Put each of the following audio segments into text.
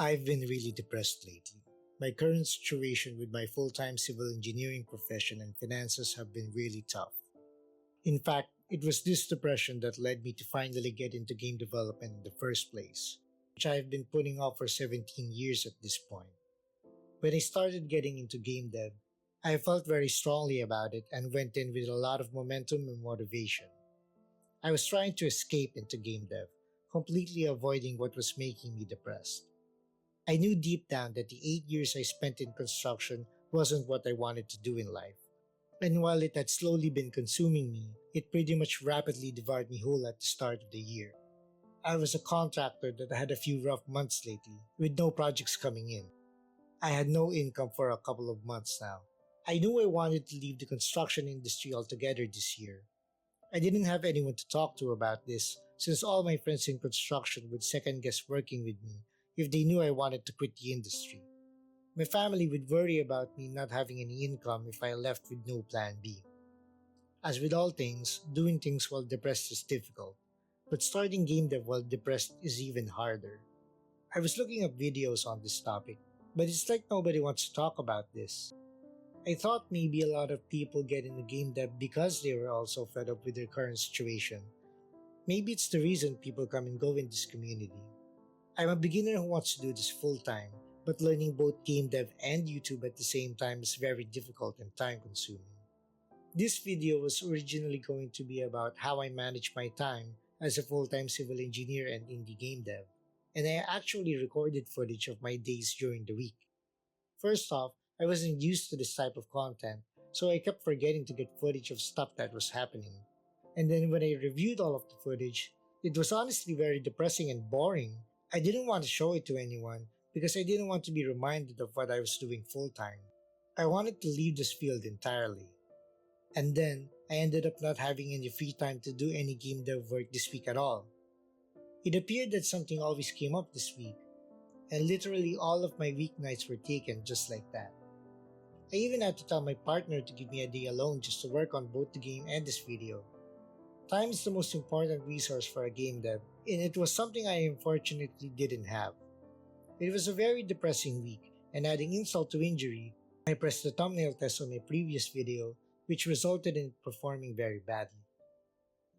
I've been really depressed lately. My current situation with my full time civil engineering profession and finances have been really tough. In fact, it was this depression that led me to finally get into game development in the first place, which I have been putting off for 17 years at this point. When I started getting into game dev, I felt very strongly about it and went in with a lot of momentum and motivation. I was trying to escape into game dev, completely avoiding what was making me depressed. I knew deep down that the 8 years I spent in construction wasn't what I wanted to do in life. And while it had slowly been consuming me, it pretty much rapidly devoured me whole at the start of the year. I was a contractor that had a few rough months lately, with no projects coming in. I had no income for a couple of months now. I knew I wanted to leave the construction industry altogether this year. I didn't have anyone to talk to about this, since all my friends in construction would second guess working with me if they knew I wanted to quit the industry. My family would worry about me not having any income if I left with no plan B. As with all things, doing things while depressed is difficult, but starting game dev while depressed is even harder. I was looking up videos on this topic, but it's like nobody wants to talk about this. I thought maybe a lot of people get into game dev because they were also fed up with their current situation. Maybe it's the reason people come and go in this community. I'm a beginner who wants to do this full time, but learning both game dev and YouTube at the same time is very difficult and time consuming. This video was originally going to be about how I manage my time as a full time civil engineer and indie game dev, and I actually recorded footage of my days during the week. First off, I wasn't used to this type of content, so I kept forgetting to get footage of stuff that was happening. And then when I reviewed all of the footage, it was honestly very depressing and boring. I didn't want to show it to anyone because I didn't want to be reminded of what I was doing full time. I wanted to leave this field entirely. And then, I ended up not having any free time to do any game dev work this week at all. It appeared that something always came up this week, and literally all of my weeknights were taken just like that. I even had to tell my partner to give me a day alone just to work on both the game and this video. Time is the most important resource for a game dev, and it was something I unfortunately didn't have. It was a very depressing week, and adding insult to injury, I pressed the thumbnail test on my previous video, which resulted in it performing very badly.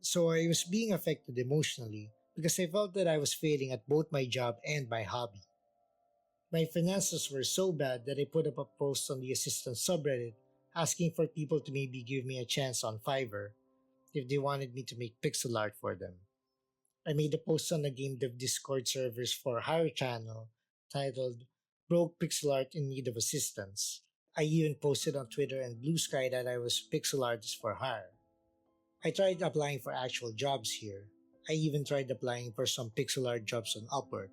So I was being affected emotionally because I felt that I was failing at both my job and my hobby. My finances were so bad that I put up a post on the assistant subreddit asking for people to maybe give me a chance on Fiverr if they wanted me to make pixel art for them. I made a post on the game dev Discord servers for Hire channel titled Broke Pixel Art in Need of Assistance. I even posted on Twitter and Blue Sky that I was pixel artist for hire. I tried applying for actual jobs here. I even tried applying for some pixel art jobs on Upwork.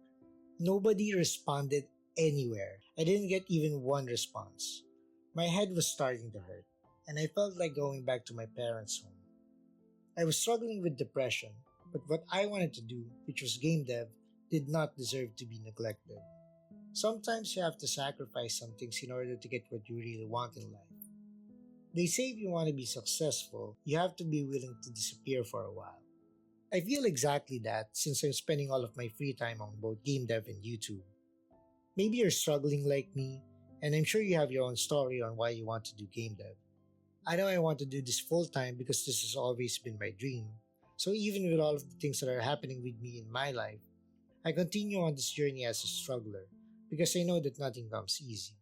Nobody responded anywhere. I didn't get even one response. My head was starting to hurt, and I felt like going back to my parents' home. I was struggling with depression, but what I wanted to do, which was game dev, did not deserve to be neglected. Sometimes you have to sacrifice some things in order to get what you really want in life. They say if you want to be successful, you have to be willing to disappear for a while. I feel exactly that since I'm spending all of my free time on both game dev and YouTube. Maybe you're struggling like me, and I'm sure you have your own story on why you want to do game dev. I know I want to do this full time because this has always been my dream. So even with all of the things that are happening with me in my life, I continue on this journey as a struggler because I know that nothing comes easy.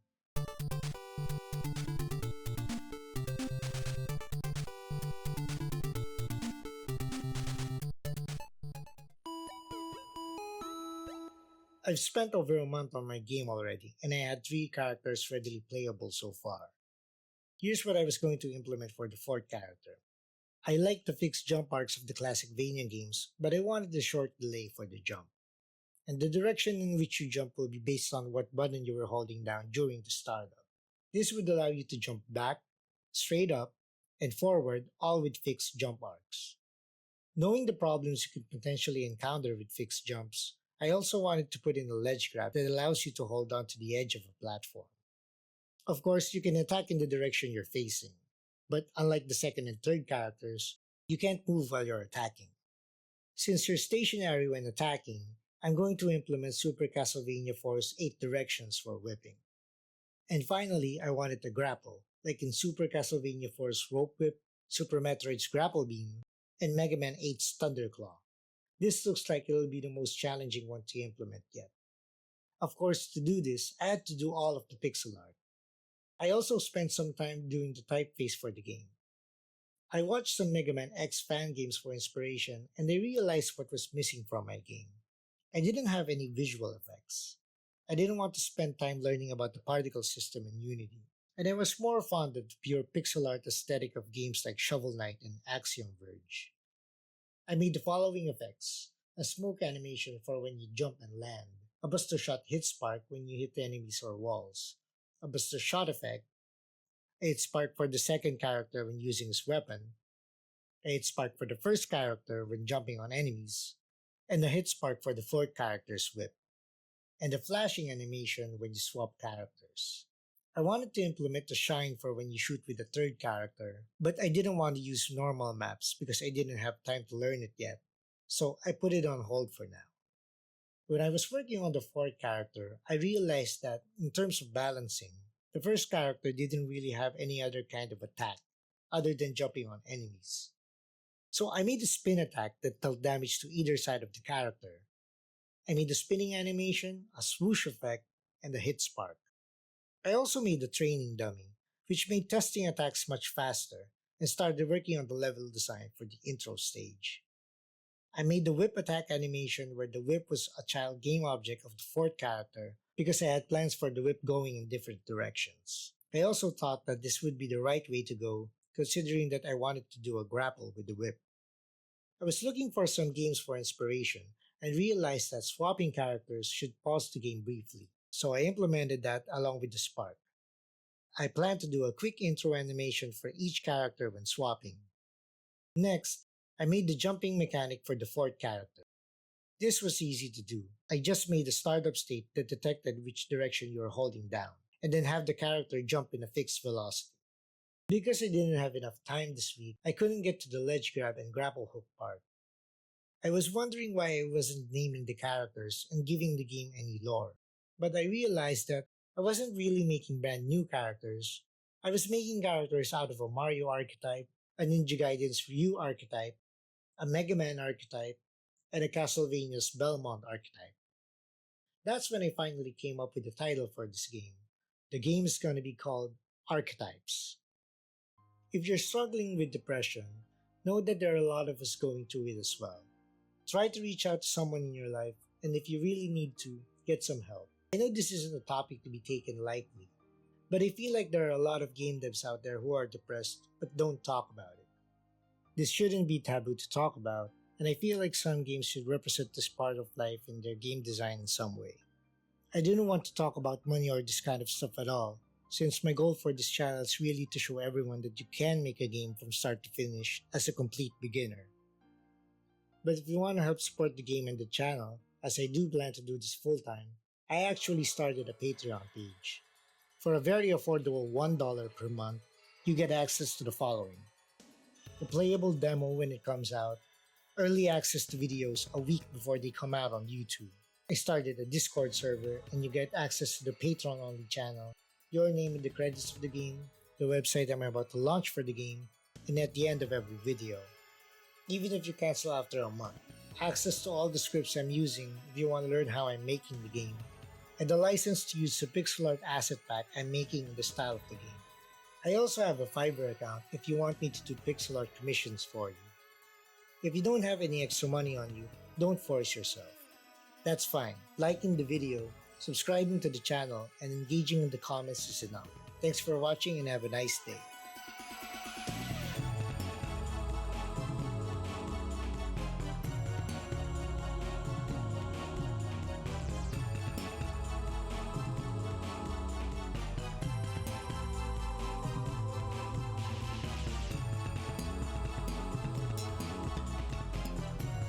I've spent over a month on my game already, and I had 3 characters readily playable so far. Here's what I was going to implement for the fourth character. I like the fixed jump arcs of the classic Vania games, but I wanted a short delay for the jump. And the direction in which you jump will be based on what button you were holding down during the startup. This would allow you to jump back, straight up, and forward, all with fixed jump arcs. Knowing the problems you could potentially encounter with fixed jumps, I also wanted to put in a ledge grab that allows you to hold onto the edge of a platform. Of course, you can attack in the direction you're facing, but unlike the second and third characters, you can't move while you're attacking. Since you're stationary when attacking, I'm going to implement Super Castlevania 4's 8 directions for whipping. And finally, I wanted to grapple, like in Super Castlevania 4's Rope Whip, Super Metroid's Grapple Beam, and Mega Man 8's Thunderclaw. This looks like it'll be the most challenging one to implement yet. Of course, to do this, I had to do all of the pixel art. I also spent some time doing the typeface for the game. I watched some Mega Man X fan games for inspiration, and I realized what was missing from my game. I didn't have any visual effects. I didn't want to spend time learning about the particle system in Unity, and I was more fond of the pure pixel art aesthetic of games like Shovel Knight and Axiom Verge. I made the following effects: a smoke animation for when you jump and land, a buster shot hit spark when you hit enemies or walls, a buster shot effect, a hit spark for the second character when using his weapon, a hit spark for the first character when jumping on enemies, and a hit spark for the fourth character's whip, and a flashing animation when you swap characters. I wanted to implement the shine for when you shoot with the third character, but I didn't want to use normal maps because I didn't have time to learn it yet, so I put it on hold for now. When I was working on the fourth character, I realized that, in terms of balancing, the first character didn't really have any other kind of attack other than jumping on enemies. So I made a spin attack that dealt damage to either side of the character. I made a spinning animation, a swoosh effect, and a hit spark. I also made a training dummy, which made testing attacks much faster, and started working on the level design for the intro stage. I made the whip attack animation where the whip was a child game object of the fourth character because I had plans for the whip going in different directions. I also thought that this would be the right way to go, considering that I wanted to do a grapple with the whip. I was looking for some games for inspiration and realized that swapping characters should pause the game briefly, so I implemented that along with the spark. I plan to do a quick intro animation for each character when swapping. Next, I made the jumping mechanic for the fourth character. This was easy to do. I just made a startup state that detected which direction you were holding down, and then have the character jump in a fixed velocity. Because I didn't have enough time this week, I couldn't get to the ledge grab and grapple hook part. I was wondering why I wasn't naming the characters and giving the game any lore, but I realized that I wasn't really making brand new characters. I was making characters out of a Mario archetype, a Ninja Gaiden's Ryu archetype, a Mega Man archetype, and a Castlevania's Belmont archetype. That's when I finally came up with the title for this game. The game is going to be called Archetypes. If you're struggling with depression, know that there are a lot of us going through it as well. Try to reach out to someone in your life, and if you really need to, get some help. I know this isn't a topic to be taken lightly, but I feel like there are a lot of game devs out there who are depressed but don't talk about it. This shouldn't be taboo to talk about, and I feel like some games should represent this part of life in their game design in some way. I didn't want to talk about money or this kind of stuff at all, since my goal for this channel is really to show everyone that you can make a game from start to finish as a complete beginner. But if you want to help support the game and the channel, as I do plan to do this full time, I actually started a Patreon page. For a very affordable $1 per month, you get access to the following: a playable demo when it comes out, early access to videos a week before they come out on YouTube. I started a Discord server, and you get access to the Patreon only channel, your name in the credits of the game, the website I'm about to launch for the game, and at the end of every video. Even if you cancel after a month, access to all the scripts I'm using if you want to learn how I'm making the game, and the license to use the pixel art asset pack I'm making in the style of the game. I also have a Fiverr account if you want me to do pixel art commissions for you. If you don't have any extra money on you, don't force yourself. That's fine. Liking the video, subscribing to the channel, and engaging in the comments is enough. Thanks for watching and have a nice day.